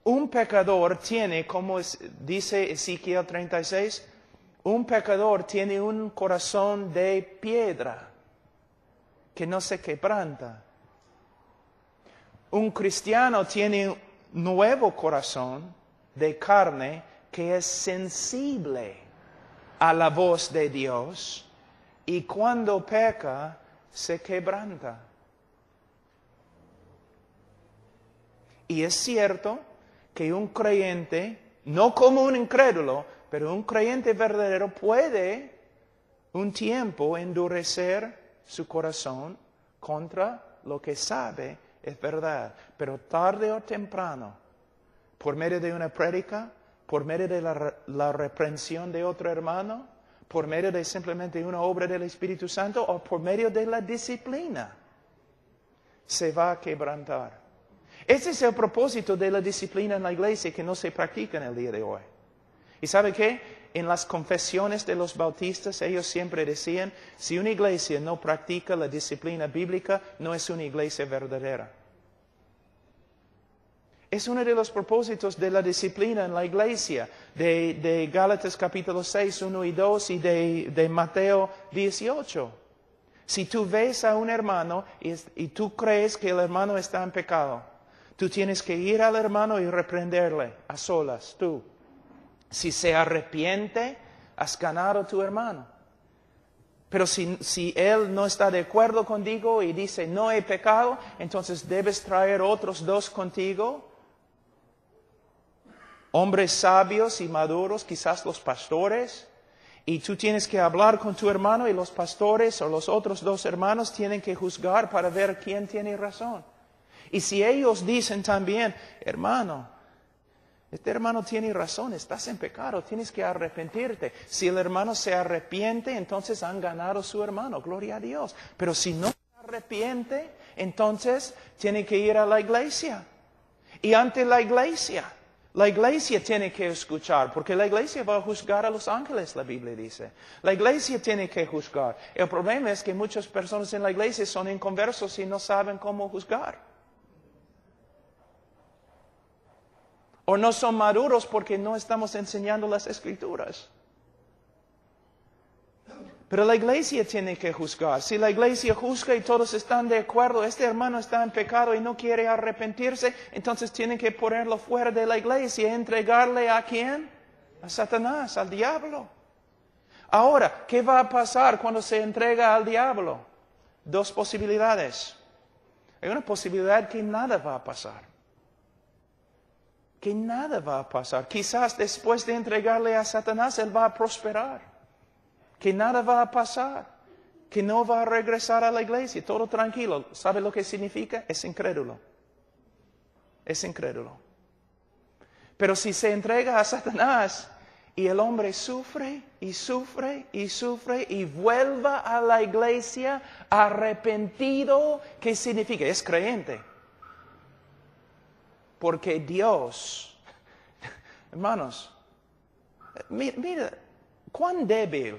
un pecador tiene, como dice Ezequiel 36, un pecador tiene un corazón de piedra que no se quebranta. Un cristiano tiene un nuevo corazón de carne que es sensible a la voz de Dios y cuando peca se quebranta. Y es cierto que un creyente, no como un incrédulo, pero un creyente verdadero puede un tiempo endurecer su corazón contra lo que sabe es verdad. Pero tarde o temprano, por medio de una prédica, por medio de la reprensión de otro hermano, por medio de simplemente una obra del Espíritu Santo o por medio de la disciplina, se va a quebrantar. Ese es el propósito de la disciplina en la iglesia que no se practica en el día de hoy. ¿Y sabe qué? En las confesiones de los bautistas ellos siempre decían, si una iglesia no practica la disciplina bíblica, no es una iglesia verdadera. Es uno de los propósitos de la disciplina en la iglesia, de Gálatas capítulo 6, 1 y 2 y de Mateo 18. Si tú ves a un hermano y tú crees que el hermano está en pecado, tú tienes que ir al hermano y reprenderle a solas, tú. Si se arrepiente, has ganado a tu hermano. Pero si él no está de acuerdo contigo y dice, no he pecado, entonces debes traer otros dos contigo. Hombres sabios y maduros, quizás los pastores. Y tú tienes que hablar con tu hermano y los pastores o los otros dos hermanos tienen que juzgar para ver quién tiene razón. Y si ellos dicen también, hermano, este hermano tiene razón, estás en pecado, tienes que arrepentirte. Si el hermano se arrepiente, entonces han ganado a su hermano, gloria a Dios. Pero si no se arrepiente, entonces tiene que ir a la iglesia. Y ante la iglesia tiene que escuchar, porque la iglesia va a juzgar a los ángeles, la Biblia dice. La iglesia tiene que juzgar. El problema es que muchas personas en la iglesia son inconversos y no saben cómo juzgar. O no son maduros porque no estamos enseñando las Escrituras. Pero la iglesia tiene que juzgar. Si la iglesia juzga y todos están de acuerdo, este hermano está en pecado y no quiere arrepentirse, entonces tienen que ponerlo fuera de la iglesia y entregarle ¿a quién? A Satanás, al diablo. Ahora, ¿qué va a pasar cuando se entrega al diablo? Dos posibilidades. Hay una posibilidad que nada va a pasar. Que nada va a pasar. Quizás después de entregarle a Satanás, él va a prosperar. Que nada va a pasar. Que no va a regresar a la iglesia. Todo tranquilo. ¿Sabe lo que significa? Es incrédulo. Es incrédulo. Pero si se entrega a Satanás y el hombre sufre y sufre y sufre y vuelva a la iglesia arrepentido, ¿qué significa? Es creyente. Porque Dios, hermanos, mira, cuán débil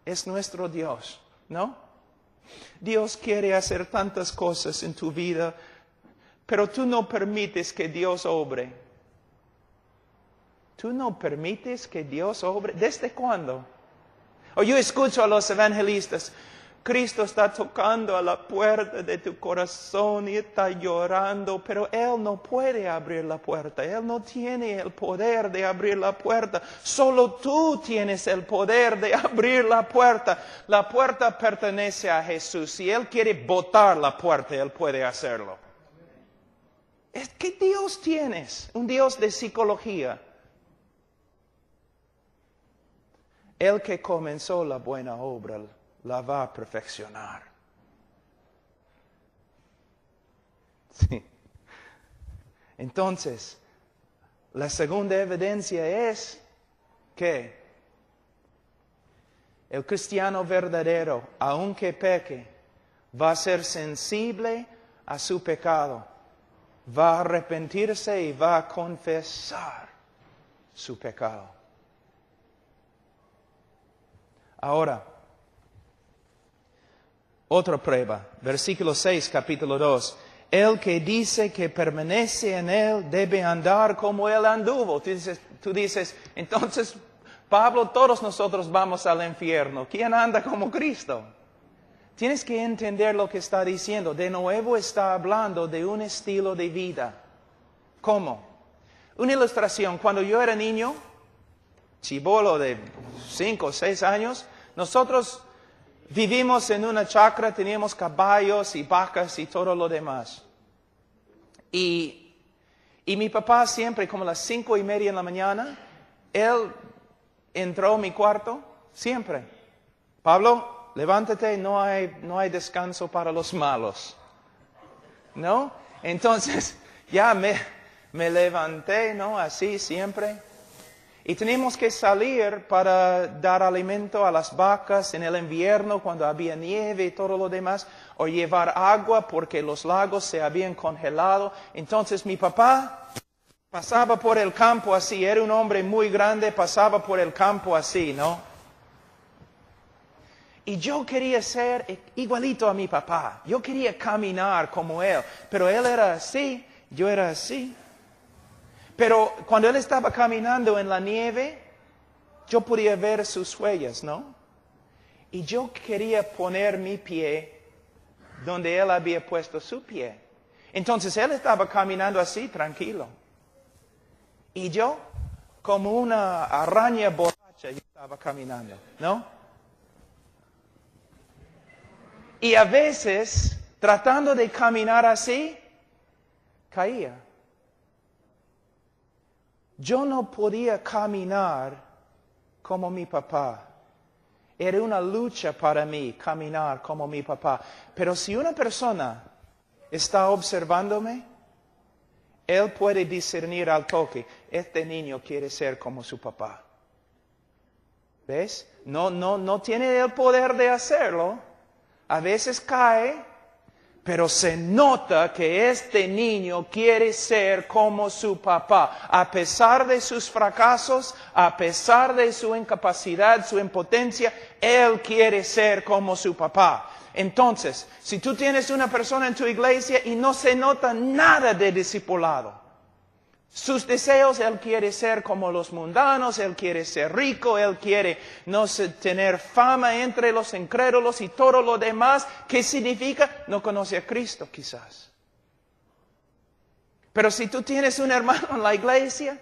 es nuestro Dios, ¿no? Dios quiere hacer tantas cosas en tu vida, pero tú no permites que Dios obre. Tú no permites que Dios obre. ¿Desde cuándo? O yo escucho a los evangelistas, Cristo está tocando a la puerta de tu corazón y está llorando, pero Él no puede abrir la puerta. Él no tiene el poder de abrir la puerta. Solo tú tienes el poder de abrir la puerta. La puerta pertenece a Jesús. Si Él quiere botar la puerta, Él puede hacerlo. ¿Qué Dios tienes? Un Dios de psicología. El que comenzó la buena obra la va a perfeccionar. Sí. Entonces, la segunda evidencia es que el cristiano verdadero, aunque peque, va a ser sensible a su pecado, va a arrepentirse y va a confesar su pecado. Ahora, otra prueba, versículo 6, capítulo 2. El que dice que permanece en Él debe andar como Él anduvo. Tú dices, entonces, Pablo, todos nosotros vamos al infierno. ¿Quién anda como Cristo? Tienes que entender lo que está diciendo. De nuevo está hablando de un estilo de vida. ¿Cómo? Una ilustración. Cuando yo era niño, chibolo de 5 o 6 años, nosotros vivimos en una chacra, teníamos caballos y vacas y todo lo demás. Y mi papá siempre, como a las 5:30 en la mañana, él entró a mi cuarto, siempre. Pablo, levántate, no hay descanso para los malos. ¿No? Entonces, ya me levanté, ¿no? Así siempre. Y teníamos que salir para dar alimento a las vacas en el invierno cuando había nieve y todo lo demás, o llevar agua porque los lagos se habían congelado. Entonces mi papá pasaba por el campo así, era un hombre muy grande, pasaba por el campo así, ¿no? Y yo quería ser igualito a mi papá, yo quería caminar como él, pero él era así, yo era así. Pero cuando él estaba caminando en la nieve, yo podía ver sus huellas, ¿no? Y yo quería poner mi pie donde él había puesto su pie. Entonces él estaba caminando así, tranquilo. Y yo, como una araña borracha, yo estaba caminando, ¿no? Y a veces, tratando de caminar así, caía. Yo no podía caminar como mi papá. Era una lucha para mí caminar como mi papá. Pero si una persona está observándome, él puede discernir al toque, este niño quiere ser como su papá. ¿Ves? No tiene el poder de hacerlo. A veces cae, pero se nota que este niño quiere ser como su papá. A pesar de sus fracasos, a pesar de su incapacidad, su impotencia, él quiere ser como su papá. Entonces, si tú tienes una persona en tu iglesia y no se nota nada de discipulado, sus deseos, él quiere ser como los mundanos, él quiere ser rico, él quiere no sé, tener fama entre los incrédulos y todo lo demás. ¿Qué significa? No conoce a Cristo quizás. Pero si tú tienes un hermano en la iglesia,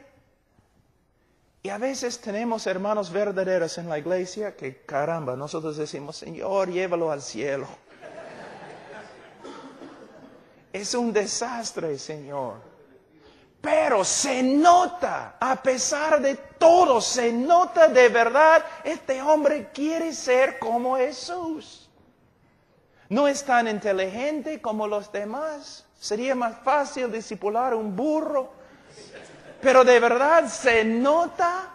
y a veces tenemos hermanos verdaderos en la iglesia, que caramba, nosotros decimos, Señor, llévalo al cielo. Es un desastre, Señor. Pero se nota, a pesar de todo, se nota de verdad, este hombre quiere ser como Jesús. No es tan inteligente como los demás. Sería más fácil discipular un burro. Pero de verdad se nota.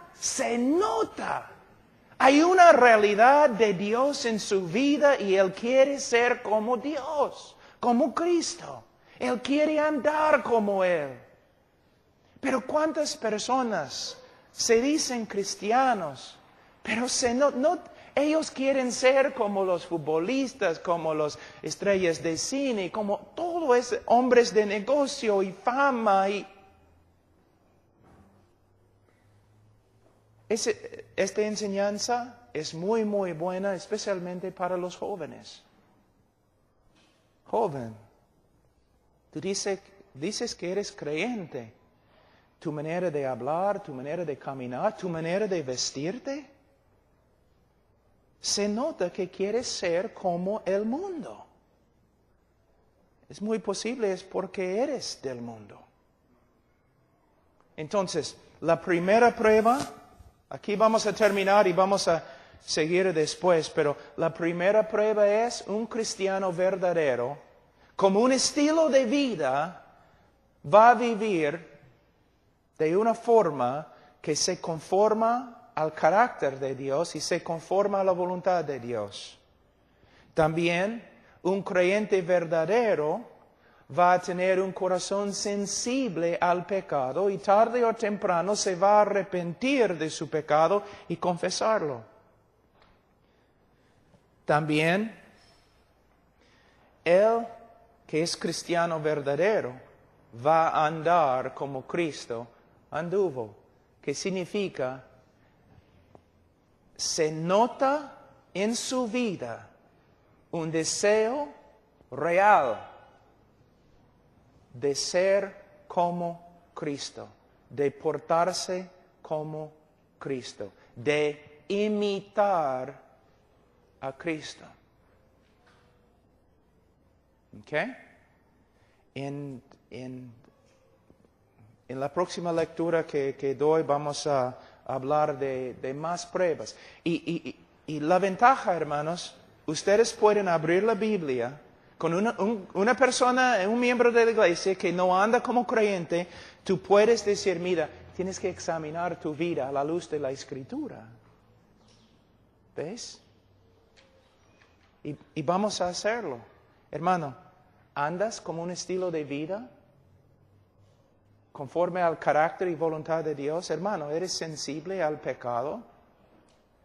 Hay una realidad de Dios en su vida y Él quiere ser como Dios, como Cristo. Él quiere andar como Él. Pero ¿cuántas personas se dicen cristianos, pero ellos quieren ser como los futbolistas, como los estrellas de cine, como todos esos hombres de negocio y fama? Esta enseñanza es muy, muy buena, especialmente para los jóvenes. Joven, tú dices que eres creyente. Tu manera de hablar, tu manera de caminar, tu manera de vestirte, se nota que quieres ser como el mundo. Es muy posible, es porque eres del mundo. Entonces, la primera prueba, aquí vamos a terminar y vamos a seguir después, pero la primera prueba es un cristiano verdadero, como un estilo de vida, va a vivir de una forma que se conforma al carácter de Dios y se conforma a la voluntad de Dios. También un creyente verdadero va a tener un corazón sensible al pecado y tarde o temprano se va a arrepentir de su pecado y confesarlo. También él que es cristiano verdadero va a andar como Cristo anduvo, que significa, se nota en su vida un deseo real de ser como Cristo, de portarse como Cristo, de imitar a Cristo. ¿Ok? En la próxima lectura que doy vamos a hablar de más pruebas. Y la ventaja, hermanos, ustedes pueden abrir la Biblia con una persona, un miembro de la iglesia que no anda como creyente. Tú puedes decir, mira, tienes que examinar tu vida a la luz de la Escritura. ¿Ves? Y vamos a hacerlo. Hermano, ¿andas como un estilo de vida conforme al carácter y voluntad de Dios? Hermano, ¿eres sensible al pecado?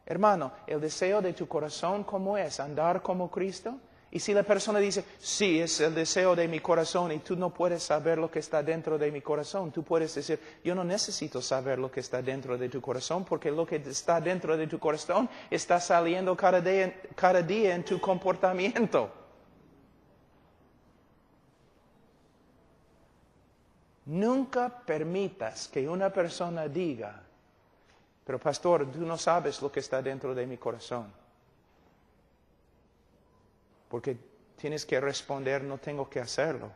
Hermano, ¿el deseo de tu corazón cómo es? ¿Andar como Cristo? Y si la persona dice, sí, es el deseo de mi corazón y tú no puedes saber lo que está dentro de mi corazón, tú puedes decir, yo no necesito saber lo que está dentro de tu corazón porque lo que está dentro de tu corazón está saliendo cada día en tu comportamiento. Nunca permitas que una persona diga, pero pastor, tú no sabes lo que está dentro de mi corazón. Porque tienes que responder, no tengo que hacerlo.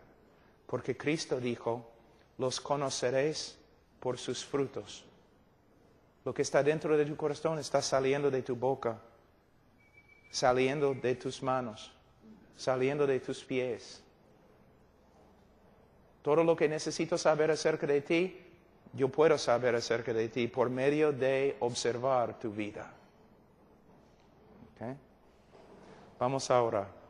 Porque Cristo dijo, los conoceréis por sus frutos. Lo que está dentro de tu corazón está saliendo de tu boca, saliendo de tus manos, saliendo de tus pies. Todo lo que necesito saber acerca de ti, yo puedo saber acerca de ti por medio de observar tu vida. ¿Okay? Vamos a orar.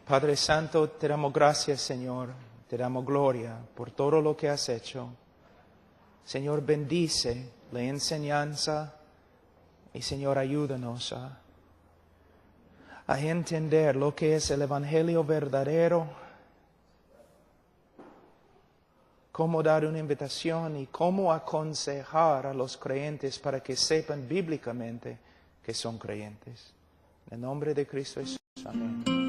Padre Santo, te damos gracias, Señor. Te damos gloria por todo lo que has hecho. Señor, bendice la enseñanza y, Señor, ayúdanos a entender lo que es el Evangelio verdadero, cómo dar una invitación y cómo aconsejar a los creyentes para que sepan bíblicamente que son creyentes. En el nombre de Cristo Jesús. Amén.